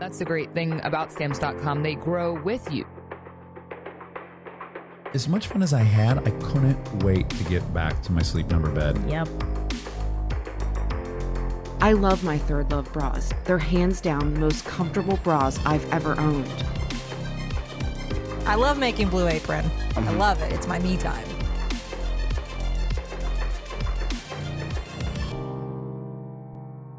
That's the great thing about Stamps.com. They grow with you. As much fun as I had, I couldn't wait to get back to my Sleep Number bed. Yep. I love my Third Love bras. They're hands down the most comfortable bras I've ever owned. I love making Blue Apron. I love it. It's my me time.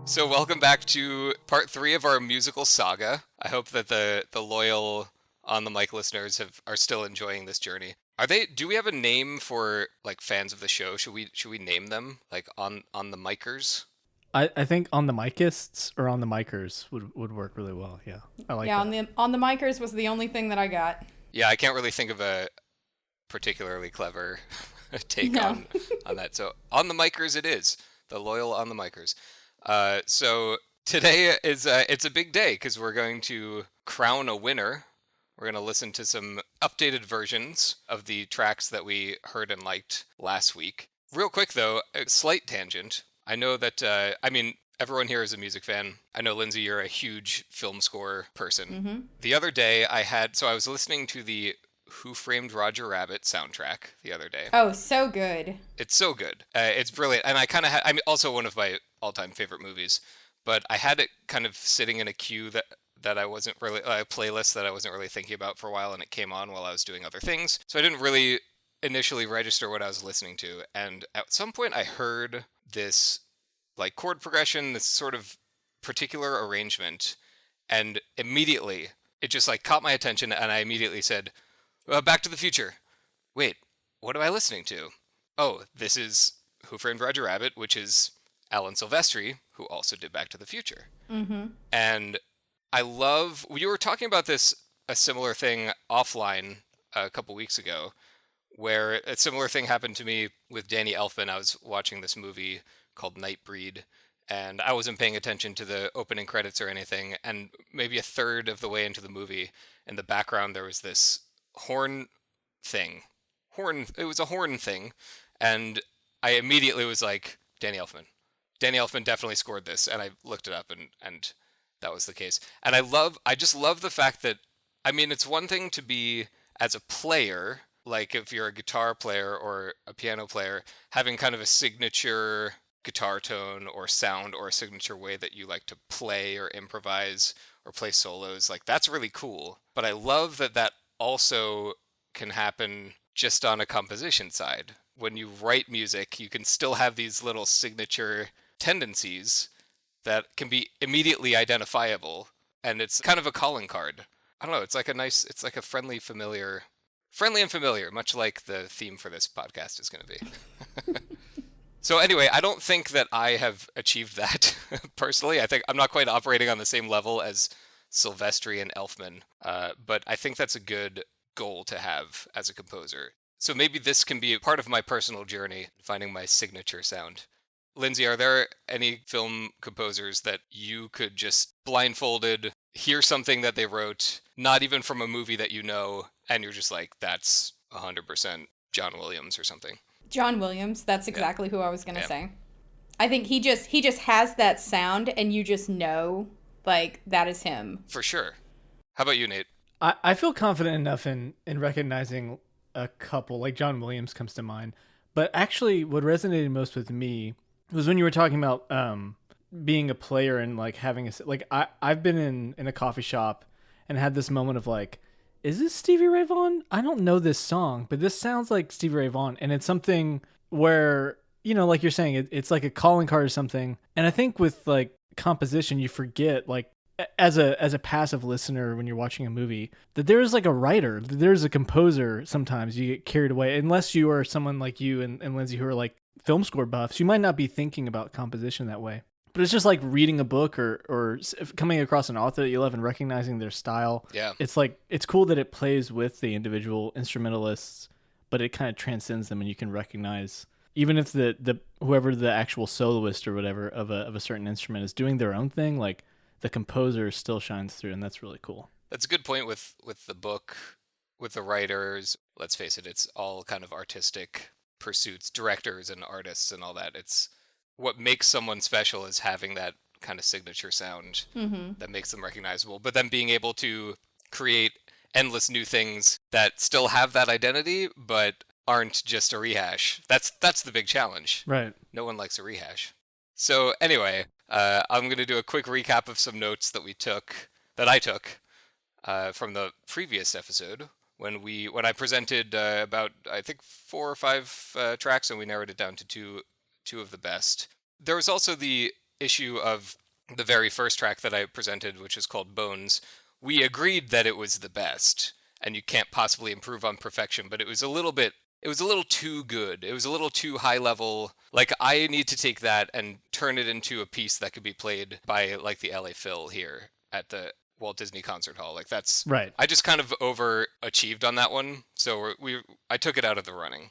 So welcome back to part 3 of our musical saga. I hope that the loyal On the Mic listeners are still enjoying this journey. Do we have a name for like fans of the show? Should we name them like on the micers? I think on the micists or on the micers would work really well. Yeah. I like that. on the micers was the only thing that I got. Yeah, I can't really think of a particularly clever take on that. So on the micers it is. The loyal On the Micers. So today is it's a big day because we're going to crown a winner. We're going to listen to some updated versions of the tracks that we heard and liked last week. Real quick, though, a slight tangent. I know that, everyone here is a music fan. I know, Lindsay, you're a huge film score person. Mm-hmm. The other day I was listening to the Who Framed Roger Rabbit soundtrack the other day. Oh, so good. It's so good. It's brilliant. And also one of my all-time favorite movies. But I had it kind of sitting in a queue that I wasn't really, a playlist that I wasn't really thinking about for a while, and it came on while I was doing other things. So I didn't really initially register what I was listening to. And at some point I heard this like chord progression, this sort of particular arrangement. And immediately it just like caught my attention, and I immediately said, Back to the Future. Wait, what am I listening to? Oh, this is Who Framed Roger Rabbit, which is Alan Silvestri, who also did Back to the Future. Mm-hmm. And you were talking about a similar thing offline a couple weeks ago, where a similar thing happened to me with Danny Elfman. I was watching this movie called Nightbreed, and I wasn't paying attention to the opening credits or anything, and maybe a third of the way into the movie, in the background there was this horn thing. It was a horn thing, and I immediately was like, Danny Elfman. Danny Elfman definitely scored this, and I looked it up, and that was the case. And I just love the fact that, it's one thing to be, as a player, like if you're a guitar player or a piano player, having kind of a signature guitar tone or sound or a signature way that you like to play or improvise or play solos. Like, that's really cool. But I love that also can happen just on a composition side. When you write music, you can still have these little signature tendencies that can be immediately identifiable, and it's kind of a calling card. I don't know, it's like a friendly and familiar, much like the theme for this podcast is going to be. So anyway, I don't think that I have achieved that personally. I think I'm not quite operating on the same level as Silvestri and Elfman, but I think that's a good goal to have as a composer. So maybe this can be a part of my personal journey, finding my signature sound. Lindsay, are there any film composers that you could just blindfolded hear something that they wrote, not even from a movie that you know, and you're just like, that's 100% John Williams or something? John Williams, that's exactly who I was going to say. I think he just has that sound, and you just know, like, that is him. For sure. How about you, Nate? I feel confident enough in recognizing a couple, like John Williams comes to mind. But actually, what resonated most with me was when you were talking about being a player and like having I've been in a coffee shop and had this moment of like, is this Stevie Ray Vaughan? I don't know this song, but this sounds like Stevie Ray Vaughan. And it's something where, like you're saying, it's like a calling card or something. And I think with like composition, you forget, like, as a passive listener when you're watching a movie, that there is like a writer, there's a composer. Sometimes you get carried away, unless you are someone like you and Lindsay who are like film score buffs. You might not be thinking about composition that way, but it's just like reading a book or coming across an author that you love and recognizing their style. Yeah, it's like, it's cool that it plays with the individual instrumentalists, but it kind of transcends them, and you can recognize, even if the whoever the actual soloist or whatever of a certain instrument is doing their own thing, like the composer still shines through, and that's really cool. That's a good point with the book, with the writers. Let's face it, it's all kind of artistic pursuits, directors and artists and all that. It's what makes someone special is having that kind of signature sound that makes them recognizable, but then being able to create endless new things that still have that identity, but aren't just a rehash. That's the big challenge. Right. No one likes a rehash. So anyway, I'm going to do a quick recap of some notes that I took from the previous episode when I presented about, I think, 4 or 5 tracks, and we narrowed it down to two of the best. There was also the issue of the very first track that I presented, which is called Bones. We agreed that it was the best, and you can't possibly improve on perfection, but it was a little too good. It was a little too high level. Like, I need to take that and turn it into a piece that could be played by, like, the LA Phil here at the Walt Disney Concert Hall. Like, that's right. I just kind of overachieved on that one, so I took it out of the running,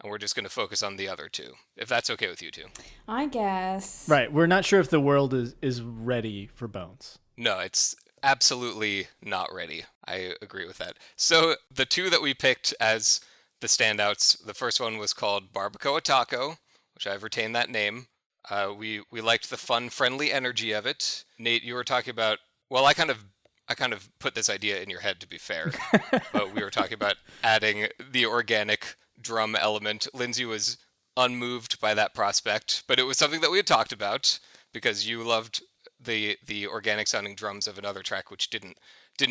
and we're just going to focus on the other two, if that's okay with you two. I guess. Right. We're not sure if the world is ready for Bones. No, it's absolutely not ready. I agree with that. So the two that we picked as the standouts, the first one was called Barbacoa Taco, which I've retained that name. We liked the fun, friendly energy of it. Nate, you were talking about, well, I kind of put this idea in your head, to be fair, but we were talking about adding the organic drum element. Lindsay was unmoved by that prospect, but it was something that we had talked about because you loved the organic sounding drums of another track, which didn't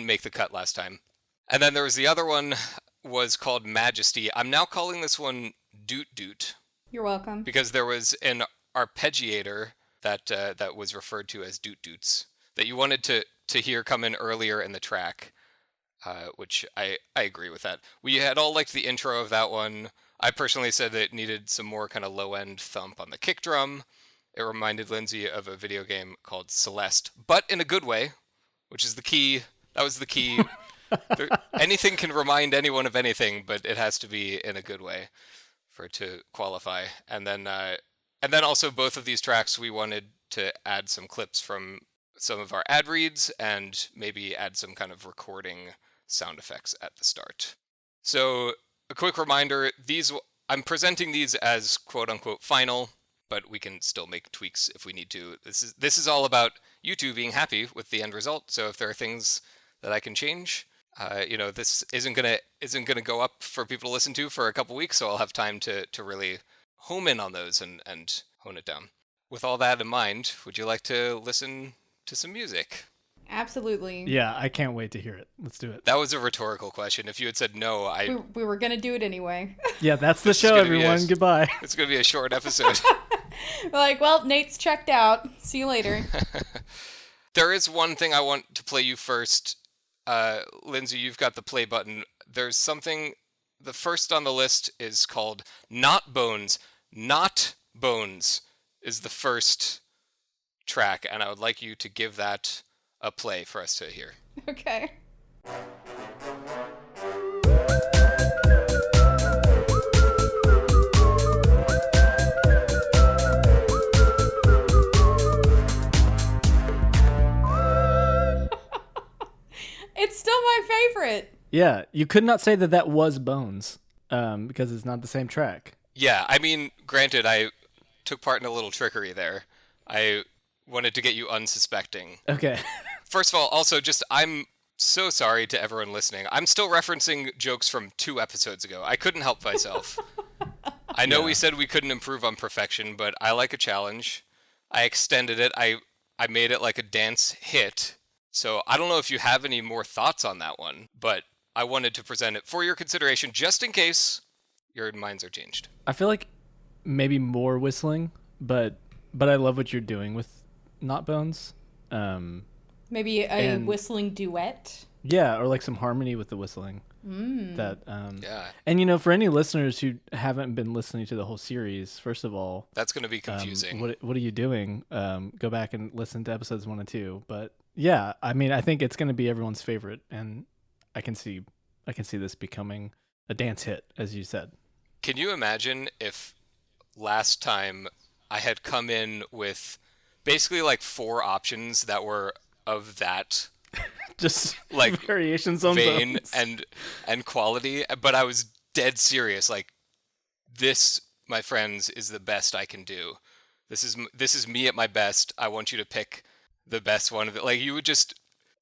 make the cut last time. And then there was the other one, was called Majesty. I'm now calling this one Doot Doot. You're welcome. Because there was an arpeggiator that was referred to as Doot Doots that you wanted to hear come in earlier in the track, which I agree with that. We had all liked the intro of that one. I personally said that it needed some more kind of low-end thump on the kick drum. It reminded Lindsay of a video game called Celeste, but in a good way, which is the key. That was the key. Anything can remind anyone of anything, but it has to be in a good way for it to qualify. And then also both of these tracks, we wanted to add some clips from some of our ad reads and maybe add some kind of recording sound effects at the start. So a quick reminder, I'm presenting these as quote unquote final, but we can still make tweaks if we need to. This is all about you two being happy with the end result. So if there are things that I can change, this isn't gonna go up for people to listen to for a couple weeks, so I'll have time to really home in on those and hone it down. With all that in mind, would you like to listen to some music? Absolutely. Yeah, I can't wait to hear it. Let's do it. That was a rhetorical question. If you had said no, we were gonna do it anyway. Yeah, that's the show, everyone. Goodbye. It's gonna be a short episode. We're like, well, Nate's checked out. See you later. There is one thing I want to play you first. Lindsay, you've got the play button. There's something, the first on the list is called Not Bones. Not Bones is the first track, and I would like you to give that a play for us to hear. Okay. It's still my favorite. Yeah, you could not say that was Bones, because it's not the same track. Yeah, I mean, granted, I took part in a little trickery there. I wanted to get you unsuspecting. Okay. First of all, also, I'm so sorry to everyone listening. I'm still referencing jokes from 2 episodes ago. I couldn't help myself. I know we said we couldn't improve on perfection, but I like a challenge. I extended it. I made it like a dance hit. So I don't know if you have any more thoughts on that one, but I wanted to present it for your consideration just in case your minds are changed. I feel like maybe more whistling, but I love what you're doing with Not Bones. Maybe a whistling duet. Yeah, or like some harmony with the whistling. Yeah. And for any listeners who haven't been listening to the whole series, first of all, that's going to be confusing. What are you doing? Go back and listen to episodes 1 and 2. But yeah, I mean, I think it's going to be everyone's favorite, and I can see this becoming a dance hit, as you said. Can you imagine if last time I had come in with basically like 4 options that were of that just like variations on vein Bones. and quality, but I was dead serious. Like, this, my friends, is the best I can do. This is me at my best. I want you to pick the best one of it. Like, you would just.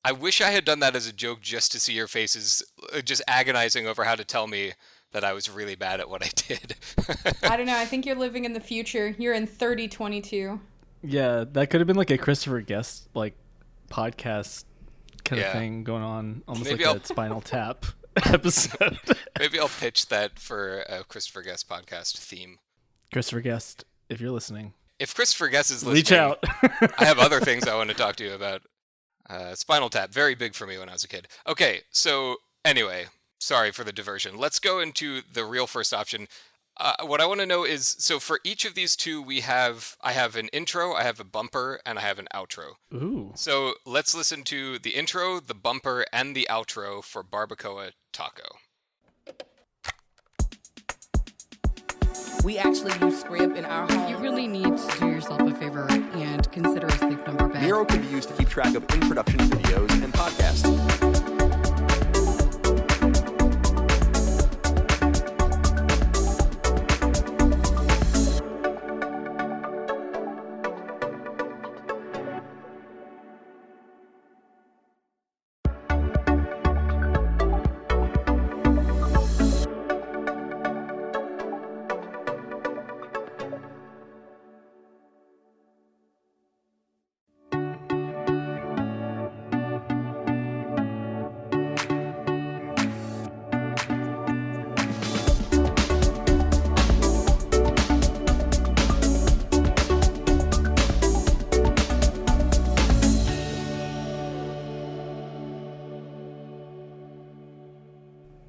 I wish I had done that as a joke just to see your faces just agonizing over how to tell me that I was really bad at what I did. I don't know. I think you're living in the future. You're in 3022. Yeah, that could have been like a Christopher Guest like podcast kind of thing going on, almost Maybe like a Spinal Tap episode. Maybe I'll pitch that for a Christopher Guest podcast theme. Christopher Guest, if you're listening. If Christopher Guest is listening, reach out. I have other things I want to talk to you about. Spinal Tap, very big for me when I was a kid. Okay, so anyway, sorry for the diversion. Let's go into the real first option. What I want to know is, so for each of these two, I have an intro, I have a bumper, and I have an outro. Ooh. So let's listen to the intro, the bumper, and the outro for Barbacoa Taco. We actually use scrimp in our home. You really need to do yourself a favor and consider a sleep number bed. Miro can be used to keep track of in-production videos and podcasts.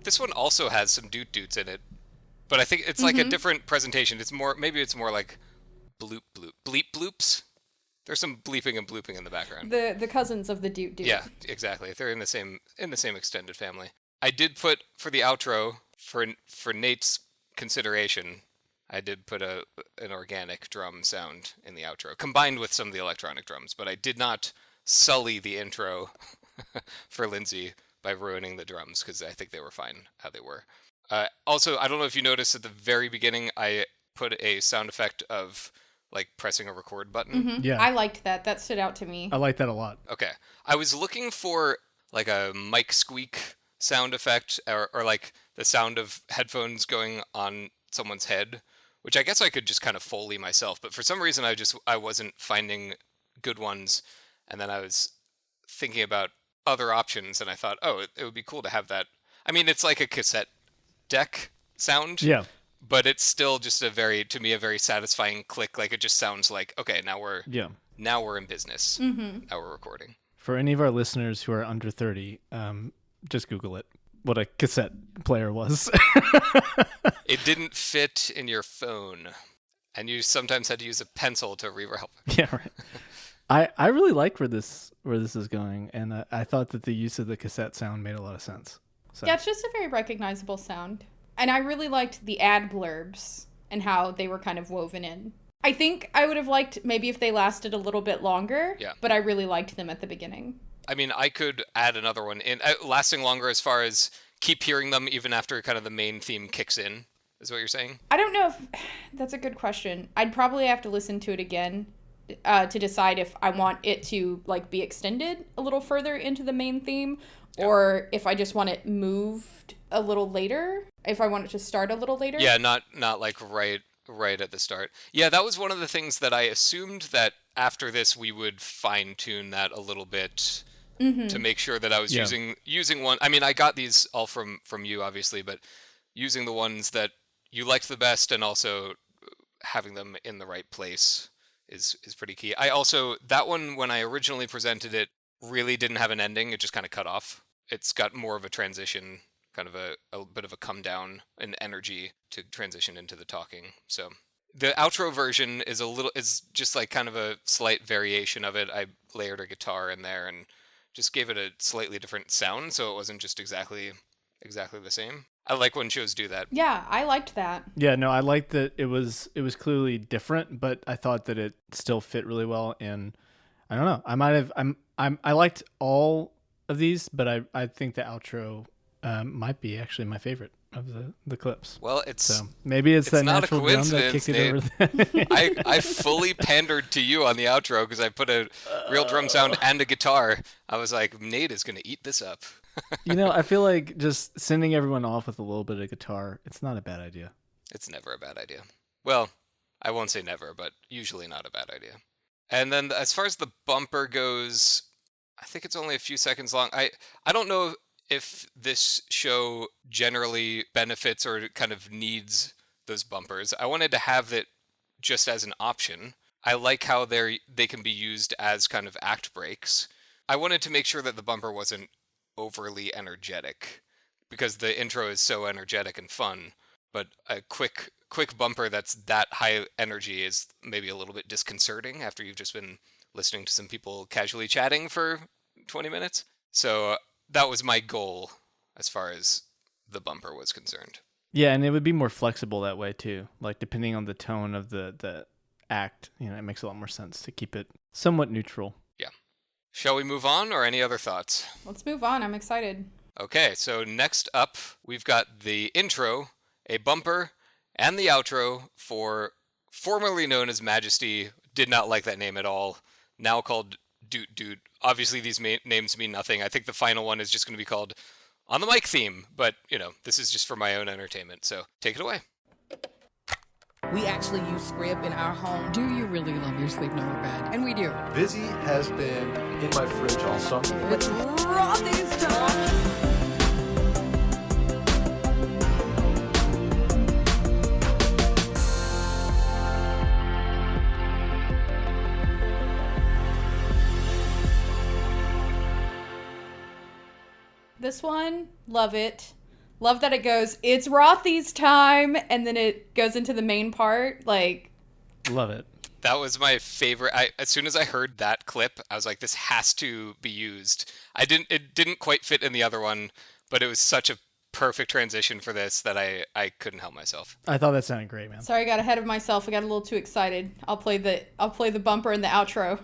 This one also has some doot doots in it, but I think it's like a different presentation. Maybe it's more like bleep bloops. There's some bleeping and blooping in the background. The cousins of the doot doot. Yeah, exactly. They're in the same extended family. I did put for the outro for Nate's consideration. I did put an organic drum sound in the outro, combined with some of the electronic drums, but I did not sully the intro for Lindsay by ruining the drums, because I think they were fine how they were. Also, I don't know if you noticed at the very beginning, I put a sound effect of like pressing a record button. Mm-hmm. Yeah. I liked that. That stood out to me. I like that a lot. Okay. I was looking for like a mic squeak sound effect or like the sound of headphones going on someone's head, which I guess I could just kind of Foley myself, but for some reason I wasn't finding good ones, and then I was thinking about other options, and I thought, oh, it would be cool to have that. I mean, it's like a cassette deck sound. Yeah. But it's still just a very satisfying click. Like, it just sounds like, okay, now we're in business. Mm-hmm. Now we're recording. For any of our listeners who are under 30, just Google it, what a cassette player was. It didn't fit in your phone, and you sometimes had to use a pencil to reroute. Yeah, right. I really like where this is going, and I thought that the use of the cassette sound made a lot of sense. So. Yeah, it's just a very recognizable sound. And I really liked the ad blurbs and how they were kind of woven in. I think I would have liked maybe if they lasted a little bit longer, but I really liked them at the beginning. I mean, I could add another one in, lasting longer as far as keep hearing them even after kind of the main theme kicks in, is what you're saying? I don't know if that's a good question. I'd probably have to listen to it again to decide if I want it to like be extended a little further into the main theme, or if I just want it moved a little later, if I want it to start a little later. Yeah, not like right at the start. Yeah, that was one of the things that I assumed that after this we would fine tune that a little bit to make sure that I was using one. I mean, I got these all from you obviously, but using the ones that you liked the best and also having them in the right place is pretty key. I also, that one, when I originally presented it, really didn't have an ending. It just kind of cut off. It's got more of a transition, kind of a bit of a come down in energy to transition into the talking. So the outro version is just like kind of a slight variation of it. I layered a guitar in there and just gave it a slightly different sound, so it wasn't just exactly the same. I like when shows do that. Yeah, I liked that. Yeah, no, I liked that it was clearly different, but I thought that it still fit really well. And I don't know, I liked all of these, but I think the outro might be actually my favorite. of the clips. Well, it's So maybe it's that not a natural drum that coincidence, kicked it over there. I fully pandered to you on the outro because I put a real drum sound and a guitar. I was like, Nate is going to eat this up. I feel like just sending everyone off with a little bit of guitar, it's not a bad idea. It's never a bad idea. Well, I won't say never, but usually not a bad idea. And then as far as the bumper goes, I think it's only a few seconds long. I don't know if this show generally benefits or kind of needs those bumpers. I wanted to have it just as an option. I like how they can be used as kind of act breaks. I wanted to make sure that the bumper wasn't overly energetic because the intro is so energetic and fun, but a quick bumper that's that high energy is maybe a little bit disconcerting after you've just been listening to some people casually chatting for 20 minutes. So that was my goal as far as the bumper was concerned. Yeah, and it would be more flexible that way too. Like depending on the tone of the act, it makes a lot more sense to keep it somewhat neutral. Yeah. Shall we move on, or any other thoughts? Let's move on. I'm excited. Okay, so next up, we've got the intro, a bumper, and the outro for formerly known as Majesty. Did not like that name at all. Now called Doot Doot. Obviously, these names mean nothing. I think the final one is just going to be called On the Mic Theme, but, this is just for my own entertainment, so take it away. We actually use script in our home. Do you really love your sleep number bed? And we do. Busy has been in my fridge all summer. It's Rothy's time. This one, love it. Love that it goes, it's Rothy's time, and then it goes into the main part. Love it. That was my favorite. As soon as I heard that clip, I was like, this has to be used. It didn't quite fit in the other one, but it was such a perfect transition for this that I couldn't help myself. I thought that sounded great, man. Sorry, I got ahead of myself. I got a little too excited. I'll play the bumper and the outro.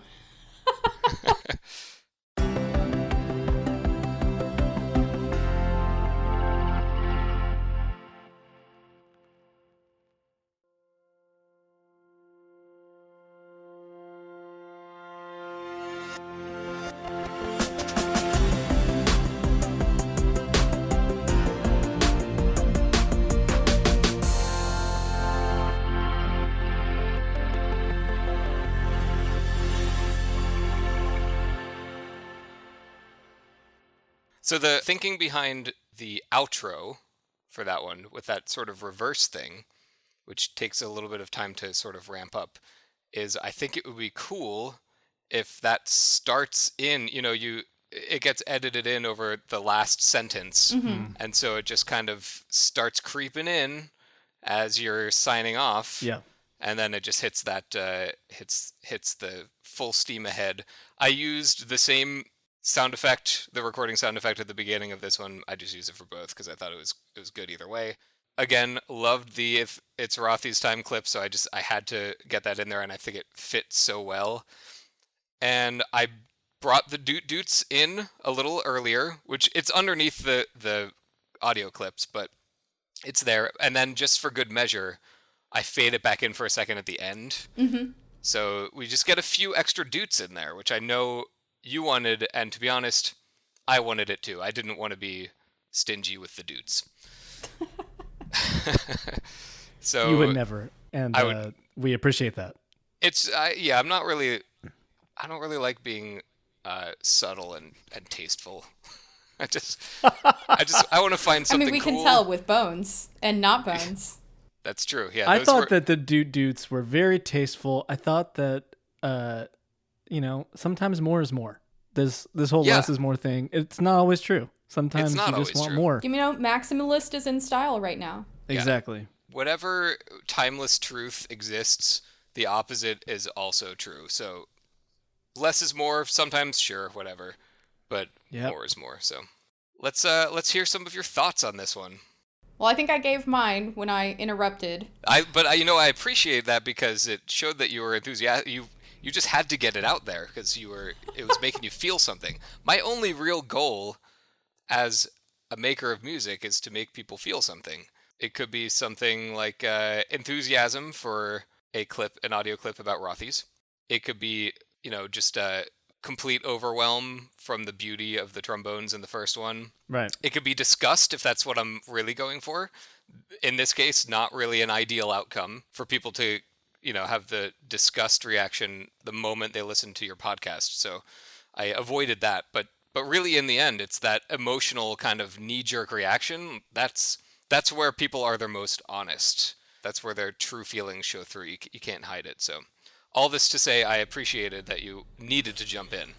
So the thinking behind the outro for that one, with that sort of reverse thing, which takes a little bit of time to sort of ramp up, is I think it would be cool if that starts in, it gets edited in over the last sentence. Mm-hmm. And so it just kind of starts creeping in as you're signing off. Yeah. And then it just hits that, hits the full steam ahead. I used the same sound effect, the recording sound effect at the beginning of this one. I just used it for both because I thought it was good either way. Again, loved the If It's Rothy's Time clip, so I had to get that in there, and I think it fits so well. And I brought the Doot Doots in a little earlier, which it's underneath the audio clips, but it's there. And then just for good measure, I fade it back in for a second at the end. Mm-hmm. So we just get a few extra Doots in there, which I know you wanted, and to be honest, I wanted it too. I didn't want to be stingy with the Doots. So you would never, and I would, we appreciate that. I don't really like being subtle and tasteful. I want to find something cool. We can tell with Bones and not Bones. That's true. Yeah, I thought that the Doot Doots were very tasteful. I thought that sometimes more is more. This whole less is more thing. It's not always true. Sometimes you just want more. Maximalist is in style right now. Exactly. Yeah. Whatever timeless truth exists, the opposite is also true. So less is more. Sometimes, sure, whatever, but more is more. So let's hear some of your thoughts on this one. Well, I think I gave mine when I interrupted. I appreciate that because it showed that you were enthusiastic. You just had to get it out there because it was making you feel something. My only real goal as a maker of music is to make people feel something. It could be something like enthusiasm for an audio clip about Rothy's. It could be, just a complete overwhelm from the beauty of the trombones in the first one. Right. It could be disgust if that's what I'm really going for. In this case, not really an ideal outcome for people to, have the disgust reaction the moment they listen to your podcast. So I avoided that. But really in the end, it's that emotional kind of knee-jerk reaction. That's where people are their most honest. That's where their true feelings show through. You can't hide it. So all this to say, I appreciated that you needed to jump in.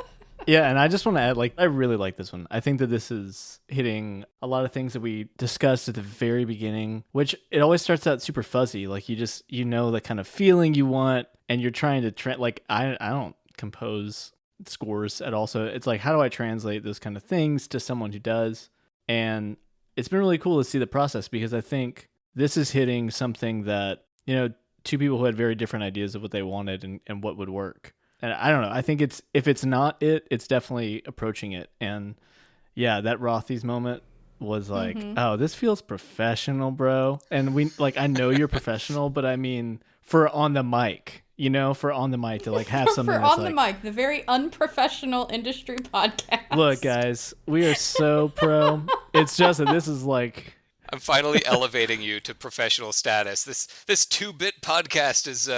Yeah, and I just want to add, I really like this one. I think that this is hitting a lot of things that we discussed at the very beginning, which it always starts out super fuzzy. Like, you know the kind of feeling you want, and you're trying to, I don't compose scores at all. So it's like, how do I translate those kind of things to someone who does? And it's been really cool to see the process, because I think this is hitting something that, two people who had very different ideas of what they wanted and what would work. And I don't know. I think if it's not it's definitely approaching it. And yeah, that Rothy's moment was like, oh, this feels professional, bro. And I know you're professional, but I mean, for on the mic, for on the mic to have something for that's on the mic, the very unprofessional industry podcast. Look, guys, we are so pro. It's just that this is I'm finally elevating you to professional status. This 2-bit podcast is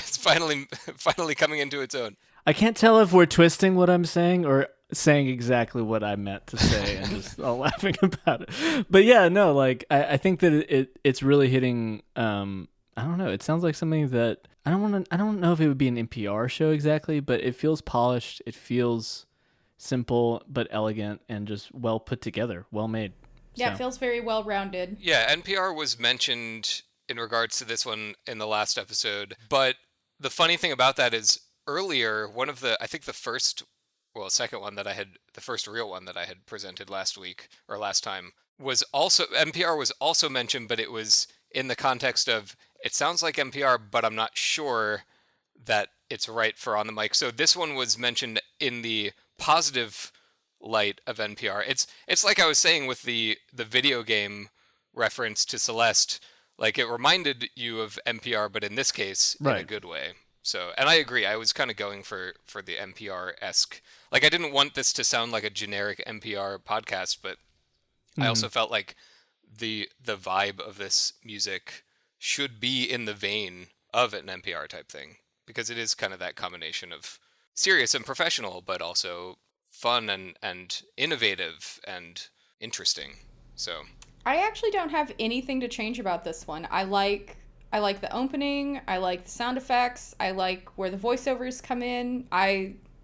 finally coming into its own. I can't tell if we're twisting what I'm saying or saying exactly what I meant to say and just all laughing about it. But yeah, no, I think that it's really hitting. I don't know. It sounds like something that I don't know if it would be an NPR show exactly, but it feels polished. It feels simple but elegant and just well put together, well made. Yeah, it feels very well-rounded. Yeah, NPR was mentioned in regards to this one in the last episode. But the funny thing about that is earlier, I think the first real one that I had presented last time was also, NPR was also mentioned, but it was in the context of, it sounds like NPR, but I'm not sure that it's right for on the mic. So this one was mentioned in the positive light of NPR. It's like I was saying with the video game reference to Celeste, it reminded you of NPR, but in this case, in a good way. So, and I agree, I was kind of going for the NPR-esque. I didn't want this to sound like a generic NPR podcast, but I also felt like the vibe of this music should be in the vein of an NPR type thing, because it is kind of that combination of serious and professional, but also fun and innovative and interesting. So I actually don't have anything to change about this one. I like the opening. I like the sound effects. I like where the voiceovers come in.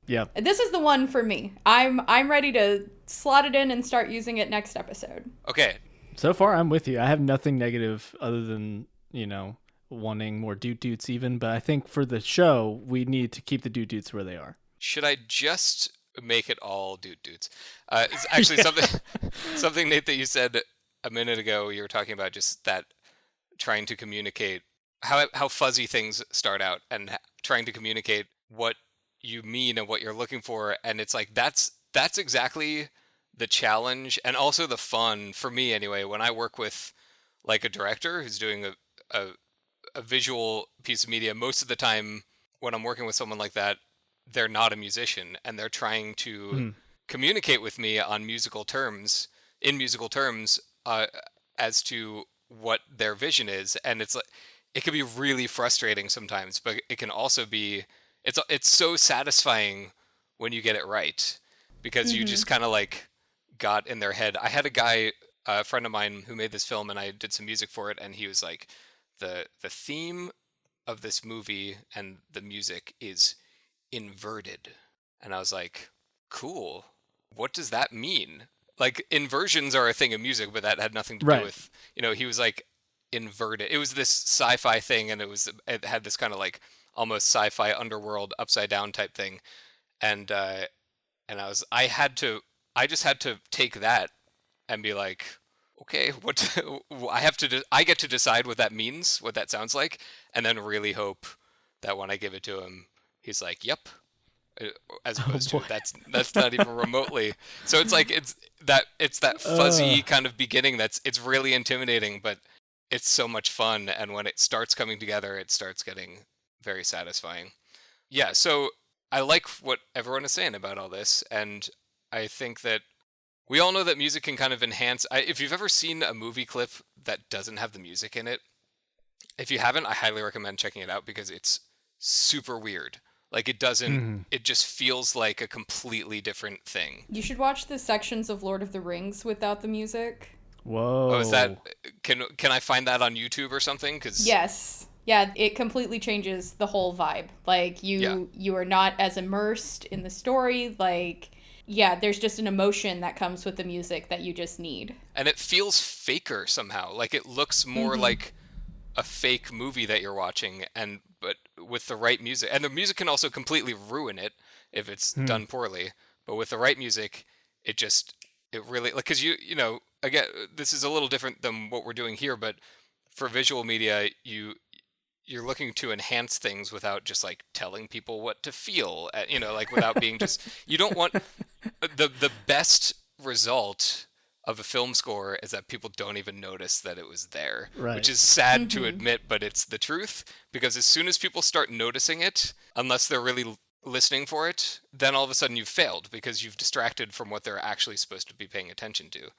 This is the one for me. I'm ready to slot it in and start using it next episode. Okay. So far, I'm with you. I have nothing negative other than, wanting more doot-doots even. But I think for the show, we need to keep the doot-doots where they are. Should I just make it all doot-doots? It's actually something, Nate, that you said a minute ago. You were talking about just that trying to communicate how fuzzy things start out and trying to communicate what you mean and what you're looking for. And it's that's exactly the challenge and also the fun for me anyway, when I work with a director who's doing a visual piece of media. Most of the time when I'm working with someone like that, they're not a musician and they're trying to communicate with me on musical terms as to what their vision is. And it can be really frustrating sometimes, but it can also be, it's so satisfying when you get it right, because you just kind of got in their head. I had a friend of mine who made this film and I did some music for it. And he was like, the theme of this movie and the music is inverted. And I was like, cool. What does that mean? Inversions are a thing of music, but that had nothing to do with, he was inverted. It was this sci-fi thing, and it had this kind of almost sci-fi underworld upside down type thing. And I just had to take that and be like, okay, I get to decide what that means, what that sounds like, and then really hope that when I give it to him, he's like, yep, as opposed to that's not even remotely. So it's like it's that fuzzy kind of beginning it's really intimidating, but it's so much fun, and when it starts coming together, it starts getting very satisfying. Yeah, so I like what everyone is saying about all this, and I think that we all know that music can kind of enhance. If you've ever seen a movie clip that doesn't have the music in it, if you haven't, I highly recommend checking it out because it's super weird. Like it doesn't, it just feels like a completely different thing. You should watch the sections of Lord of the Rings without the music. Whoa. Oh, is that, can I find that on YouTube or something? Yes. Yeah, it completely changes the whole vibe. Like you are not as immersed in the story. Like, yeah, there's just an emotion that comes with the music that you just need. And it feels faker somehow. Like it looks more like a fake movie that you're watching, but with the right music. And the music can also completely ruin it if it's done poorly. But with the right music, it really, like, because you know, again, this is a little different than what we're doing here, but for visual media, you're looking to enhance things without just like telling people what to feel, you know, like without being just, you don't want the best result of a film score is that people don't even notice that it was there, which is sad to admit, but it's the truth, because as soon as people start noticing it, unless they're really listening for it, then all of a sudden you've failed because you've distracted from what they're actually supposed to be paying attention to.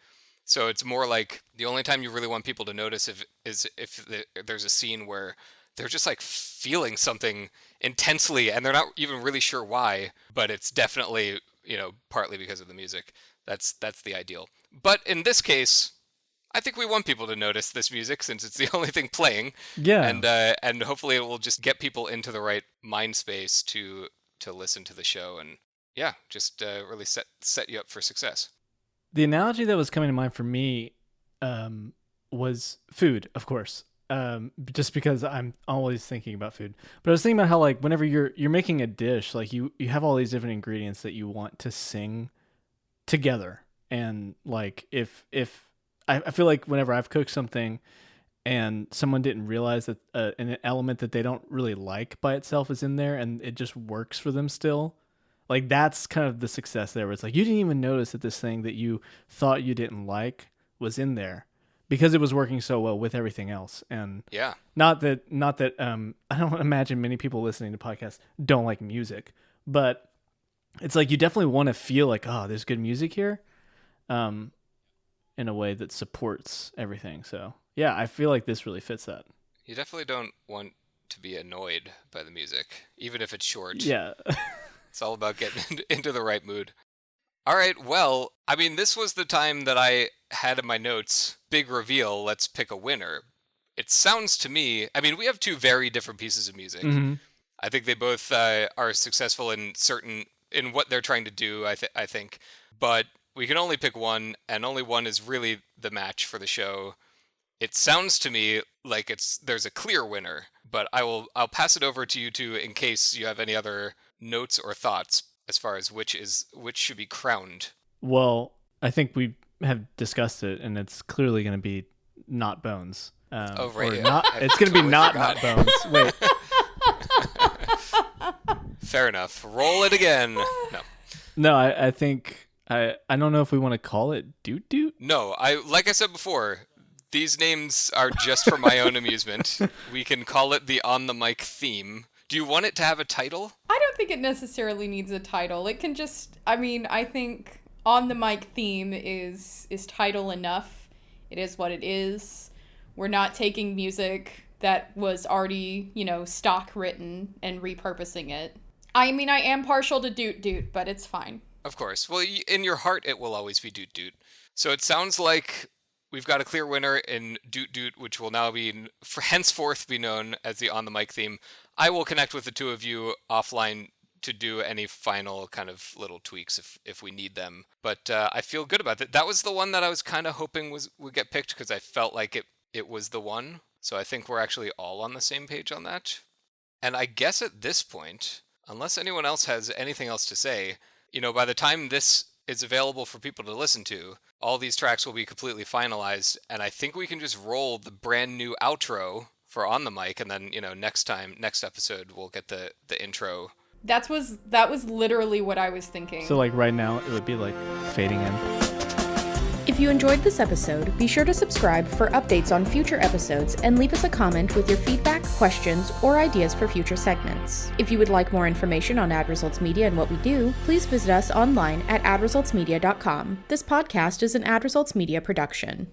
So it's more like the only time you really want people to notice is if there's a scene where they're just like feeling something intensely and they're not even really sure why, but it's definitely, you know, partly because of the music. That's the ideal. But in this case, I think we want people to notice this music since it's the only thing playing. Yeah. And hopefully it will just get people into the right mind space to listen to the show and just really set you up for success. The analogy that was coming to mind for me was food, of course. Just because I'm always thinking about food. But I was thinking about how, like, whenever you're making a dish, like you have all these different ingredients that you want to sing together. And like if I feel like whenever I've cooked something and someone didn't realize that an element that they don't really like by itself is in there and it just works for them still, like that's kind of the success there, where it's like you didn't even notice that this thing that you thought you didn't like was in there because it was working so well with everything else. And not that I don't imagine many people listening to podcasts don't like music, but it's like you definitely want to feel like, oh, there's good music here, in a way that supports everything. So yeah, I feel like this really fits that. You definitely don't want to be annoyed by the music, even if it's short. Yeah. It's all about getting into the right mood. All right, well, I mean, this was the time that I had in my notes, big reveal, let's pick a winner. It sounds to me, I mean, we have two very different pieces of music. I think they both are successful in what they're trying to do, I think. But we can only pick one, and only one is really the match for the show. It sounds to me like there's a clear winner, but I'll pass it over to you two in case you have any other notes or thoughts as far as which should be crowned. Well, I think we have discussed it, and it's clearly going to be Not Bones. Right. It's going to be not Bones. Wait. Fair enough. Roll it again. No, I think I don't know if we want to call it Doot Doot. No, like I said before, these names are just for my own amusement. We can call it the On the Mic theme. Do you want it to have a title? I don't think it necessarily needs a title. It can just, I mean, I think On the Mic theme is title enough. It is what it is. We're not taking music that was already, stock written and repurposing it. I mean, I am partial to Doot Doot, but it's fine. Of course. Well, in your heart, it will always be Doot Doot. So it sounds like we've got a clear winner in Doot Doot, which will now henceforth be known as the On the Mic theme. I will connect with the two of you offline to do any final kind of little tweaks if we need them. But I feel good about it. That was the one that I was kind of hoping would get picked because I felt like it was the one. So I think we're actually all on the same page on that. And I guess at this point, unless anyone else has anything else to say, by the time this is available for people to listen to, all these tracks will be completely finalized. And I think we can just roll the brand new outro for On the Mic, and then next episode we'll get the intro That was literally what I was thinking. So like right now, it would be like fading in. If you enjoyed this episode, be sure to subscribe for updates on future episodes and leave us a comment with your feedback, questions, or ideas for future segments. If you would like more information on Ad Results Media and what we do, please visit us online at adresultsmedia.com. This podcast is an Ad Results Media production.